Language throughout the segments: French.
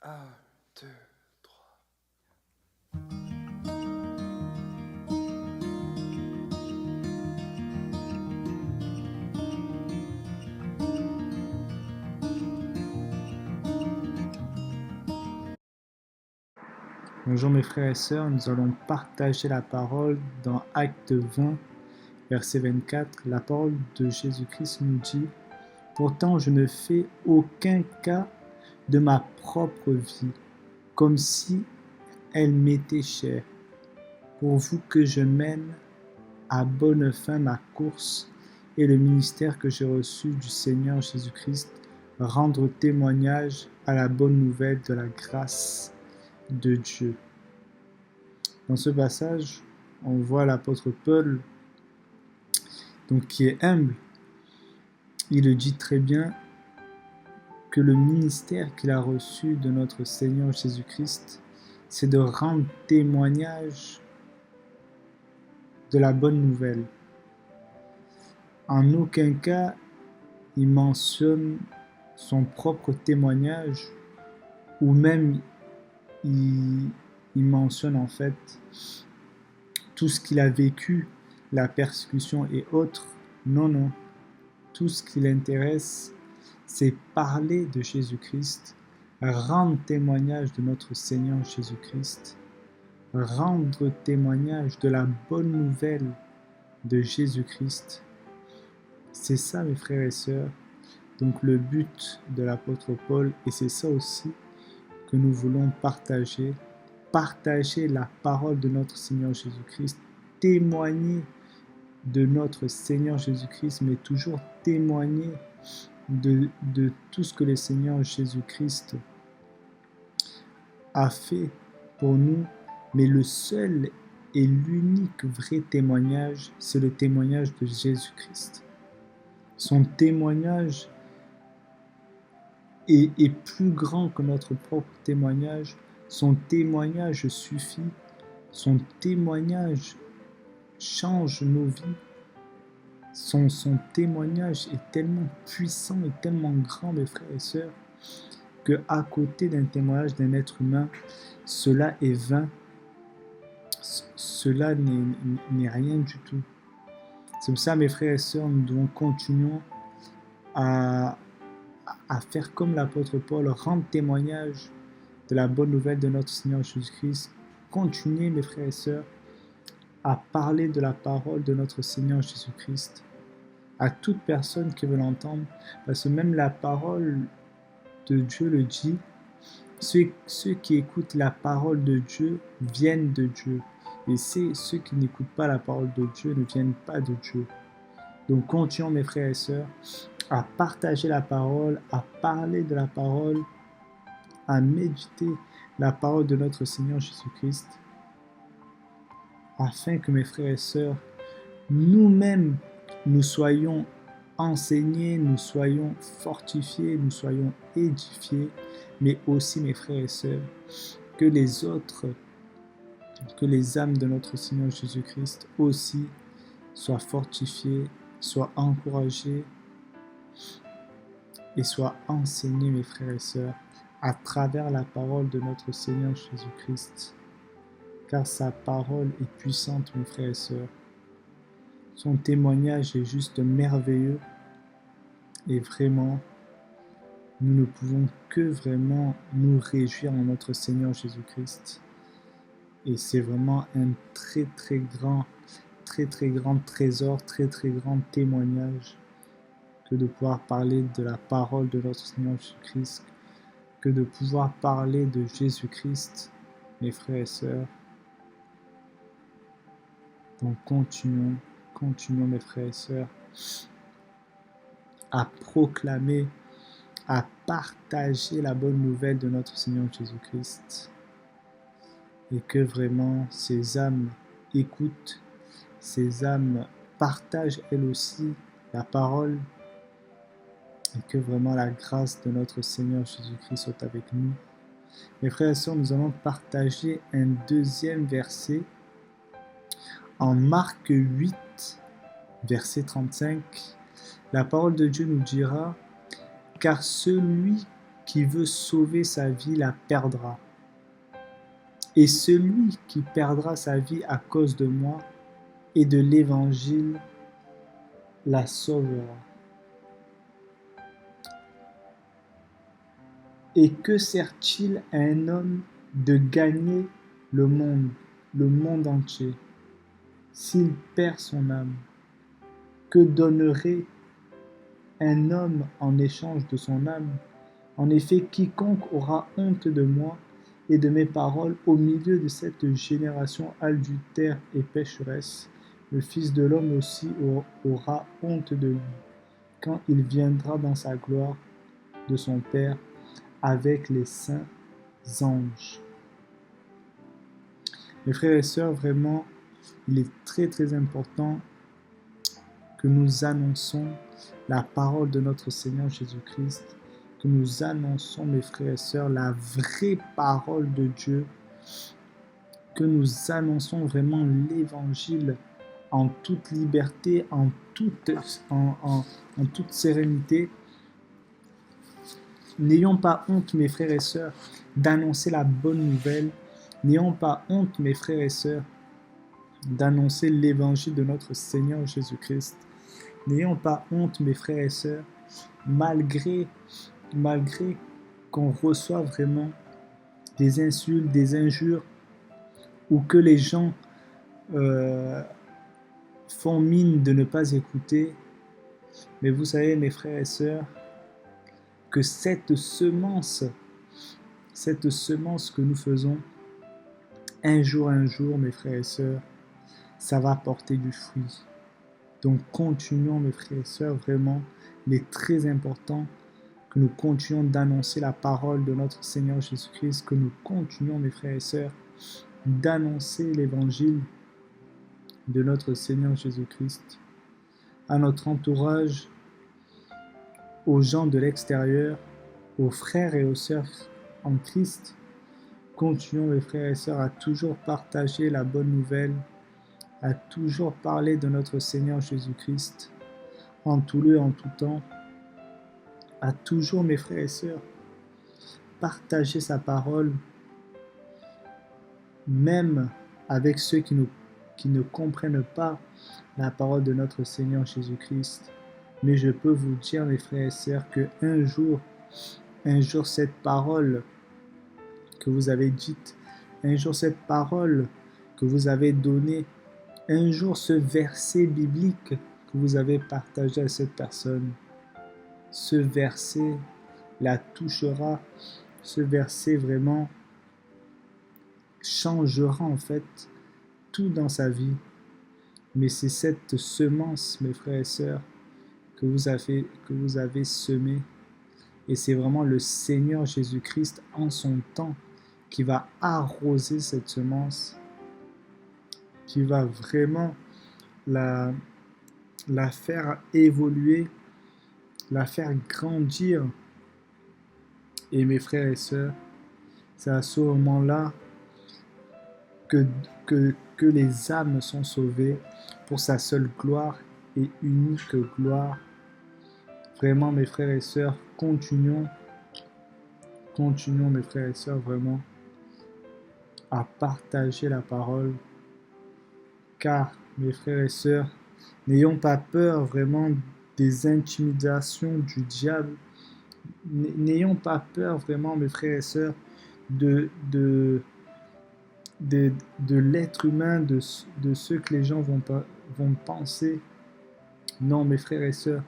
Un, deux, trois. Bonjour mes frères et sœurs, nous allons partager la parole dans Acte 20, verset 24. La parole de Jésus-Christ nous dit: Pourtant je ne fais aucun cas de ma propre vie, comme si elle m'était chère, pourvu que je mène à bonne fin ma course et le ministère que j'ai reçu du Seigneur Jésus-Christ, rendre témoignage à la bonne nouvelle de la grâce de Dieu. Dans ce passage, on voit l'apôtre Paul, donc qui est humble. Il le dit très bien que le ministère qu'il a reçu de notre Seigneur Jésus-Christ, c'est de rendre témoignage de la bonne nouvelle. En aucun cas, il mentionne son propre témoignage, ou même il mentionne en fait tout ce qu'il a vécu, la persécution et autres. Non, non. Tout ce qui l'intéresse, c'est parler de Jésus-Christ, rendre témoignage de notre Seigneur Jésus-Christ, rendre témoignage de la bonne nouvelle de Jésus-Christ. C'est ça, mes frères et sœurs, donc le but de l'apôtre Paul, et c'est ça aussi que nous voulons partager la parole de notre Seigneur Jésus-Christ, témoigner de notre Seigneur Jésus-Christ, mais toujours témoigner de tout ce que le Seigneur Jésus-Christ a fait pour nous, mais le seul et l'unique vrai témoignage, c'est le témoignage de Jésus-Christ. Son témoignage est plus grand que notre propre témoignage. Son témoignage suffit. Son témoignage change nos vies. Son témoignage est tellement puissant et tellement grand, mes frères et sœurs, qu'à côté d'un témoignage d'un être humain, cela est vain. Cela n'est rien du tout. C'est pour ça, mes frères et sœurs, nous devons continuer à faire comme l'apôtre Paul, rendre témoignage de la bonne nouvelle de notre Seigneur Jésus-Christ. Continuez, mes frères et sœurs, à parler de la parole de notre Seigneur Jésus-Christ à toute personne qui veut l'entendre, parce que même la parole de Dieu le dit, ceux qui écoutent la parole de Dieu viennent de Dieu, et ceux qui n'écoutent pas la parole de Dieu ne viennent pas de Dieu. Donc continuons, mes frères et sœurs, à partager la parole, à parler de la parole, à méditer la parole de notre Seigneur Jésus-Christ, afin que, mes frères et sœurs, nous-mêmes, nous soyons enseignés, nous soyons fortifiés, nous soyons édifiés, mais aussi, mes frères et sœurs, que les autres, que les âmes de notre Seigneur Jésus-Christ aussi soient fortifiées, soient encouragées et soient enseignées, mes frères et sœurs, à travers la parole de notre Seigneur Jésus-Christ. Car sa parole est puissante, mes frères et sœurs. Son témoignage est juste merveilleux. Et vraiment, nous ne pouvons que vraiment nous réjouir en notre Seigneur Jésus-Christ. Et c'est vraiment un très grand trésor, très grand témoignage que de pouvoir parler de la parole de notre Seigneur Jésus-Christ, que de pouvoir parler de Jésus-Christ, mes frères et sœurs. Donc continuons, mes frères et sœurs, à proclamer, à partager la bonne nouvelle de notre Seigneur Jésus-Christ. Et que vraiment ces âmes écoutent, ces âmes partagent elles aussi la parole, et que vraiment la grâce de notre Seigneur Jésus-Christ soit avec nous. Mes frères et sœurs, nous allons partager un deuxième verset en Marc 8, verset 35. La parole de Dieu nous dira: car celui qui veut sauver sa vie la perdra. Et celui qui perdra sa vie à cause de moi et de l'Évangile la sauvera. Et que sert-il à un homme de gagner le monde entier, s'il perd son âme? Que donnerait un homme en échange de son âme? En effet, quiconque aura honte de moi et de mes paroles au milieu de cette génération adultère et pécheresse, le Fils de l'homme aussi aura honte de lui, quand il viendra dans sa gloire de son Père avec les saints anges. Mes frères et sœurs, vraiment, il est très très important que nous annonçons la parole de notre Seigneur Jésus-Christ, que nous annonçons, mes frères et sœurs, la vraie parole de Dieu, que nous annonçons vraiment l'Évangile en toute liberté, en toute sérénité. N'ayons pas honte, mes frères et sœurs, d'annoncer la bonne nouvelle. N'ayons pas honte, mes frères et sœurs, d'annoncer l'évangile de notre Seigneur Jésus-Christ. N'ayons pas honte, mes frères et sœurs, malgré qu'on reçoit vraiment des insultes, des injures, ou que les gens font mine de ne pas écouter. Mais vous savez, mes frères et sœurs, que cette semence que nous faisons, un jour, mes frères et sœurs, ça va porter du fruit. Donc continuons, mes frères et sœurs, vraiment, il est très important que nous continuions d'annoncer la parole de notre Seigneur Jésus-Christ, que nous continuions, mes frères et sœurs, d'annoncer l'évangile de notre Seigneur Jésus-Christ à notre entourage, aux gens de l'extérieur, aux frères et aux sœurs en Christ. Continuons, mes frères et sœurs, à toujours partager la bonne nouvelle, à toujours parler de notre Seigneur Jésus-Christ, en tout lieu, en tout temps, à toujours, mes frères et sœurs, partager sa parole, même avec ceux qui ne comprennent pas la parole de notre Seigneur Jésus-Christ. Mais je peux vous dire, mes frères et sœurs, que un jour, cette parole que vous avez dite, un jour cette parole que vous avez donnée, un jour ce verset biblique que vous avez partagé à cette personne, ce verset la touchera, ce verset vraiment changera en fait tout dans sa vie. Mais c'est cette semence, mes frères et sœurs, que vous avez semée. Et c'est vraiment le Seigneur Jésus-Christ en son temps qui va arroser cette semence, qui va vraiment la faire évoluer, la faire grandir. Et mes frères et sœurs, c'est à ce moment-là que les âmes sont sauvées pour sa seule gloire et unique gloire. Vraiment, mes frères et sœurs, continuons, mes frères et sœurs, vraiment, à partager la parole. Car, mes frères et sœurs, n'ayons pas peur vraiment des intimidations du diable. N'ayons pas peur vraiment, mes frères et sœurs, de l'être humain, de ce que les gens vont penser. Non, mes frères et sœurs,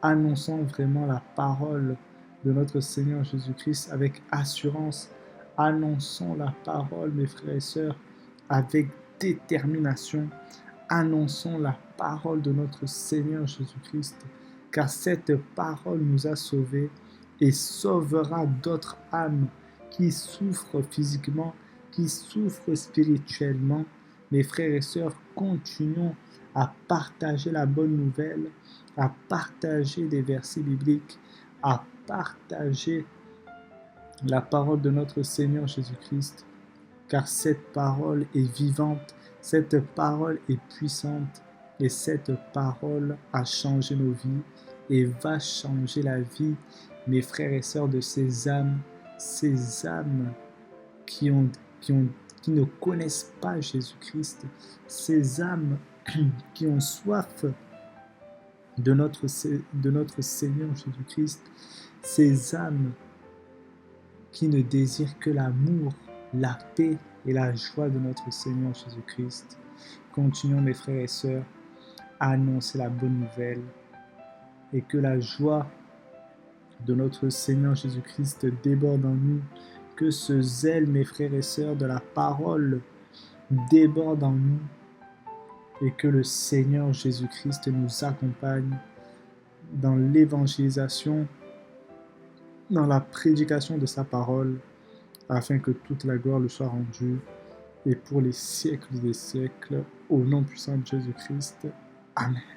annonçons vraiment la parole de notre Seigneur Jésus-Christ avec assurance. Annonçons la parole, mes frères et sœurs, avec détermination. Annonçons la parole de notre Seigneur Jésus-Christ, car cette parole nous a sauvés et sauvera d'autres âmes qui souffrent physiquement, qui souffrent spirituellement. Mes frères et sœurs, continuons à partager la bonne nouvelle, à partager des versets bibliques, à partager la parole de notre Seigneur Jésus-Christ, car cette parole est vivante, cette parole est puissante, et cette parole a changé nos vies et va changer la vie mes frères et sœurs de ces âmes qui, ont, qui ne connaissent pas Jésus-Christ, ces âmes qui ont soif de notre Seigneur Jésus-Christ, ces âmes qui ne désirent que l'amour, la paix et la joie de notre Seigneur Jésus-Christ. Continuons, mes frères et sœurs, à annoncer la bonne nouvelle et que la joie de notre Seigneur Jésus-Christ déborde en nous, que ce zèle, mes frères et sœurs, de la parole déborde en nous et que le Seigneur Jésus-Christ nous accompagne dans l'évangélisation, dans la prédication de sa parole, afin que toute la gloire lui soit rendue, et pour les siècles des siècles, au nom puissant de Jésus-Christ. Amen.